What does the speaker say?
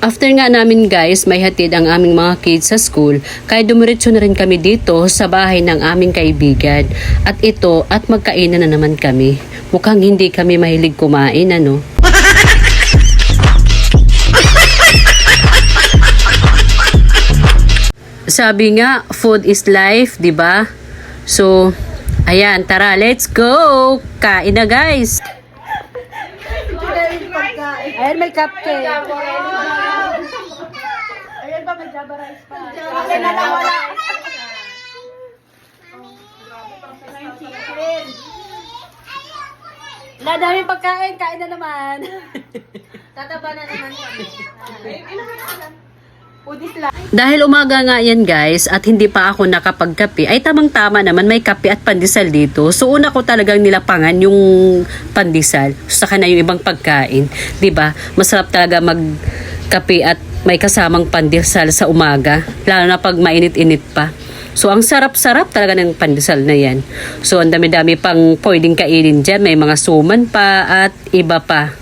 After nga namin guys, may hatid ang aming mga kids sa school, kaya dumiretso na rin kami dito sa bahay ng aming kaibigan. At ito, at magkainan na naman kami. Mukhang hindi kami mahilig kumain, ano? Sabi nga, food is life, 'di ba? So, ayan, tara, let's go! Kain na guys! Ayan, may cupcake. Ayan ba, may Java rice pa. Okay na lang, wala. Wala, daming pagkain. Kain na naman. Tataba na naman kami. Udis lang. Dahil umaga nga yan guys at hindi pa ako nakapagkape, ay tamang-tama naman may kape at pandesal dito. So una ko talagang nilapangan yung pandesal, saka na yung ibang pagkain. 'Di ba? Masarap talaga magkape at may kasamang pandesal sa umaga, lalo na pag mainit-init pa. So ang sarap-sarap talaga ng pandesal na yan. So ang dami-dami pang pwedeng kainin dyan, may mga suman pa at iba pa.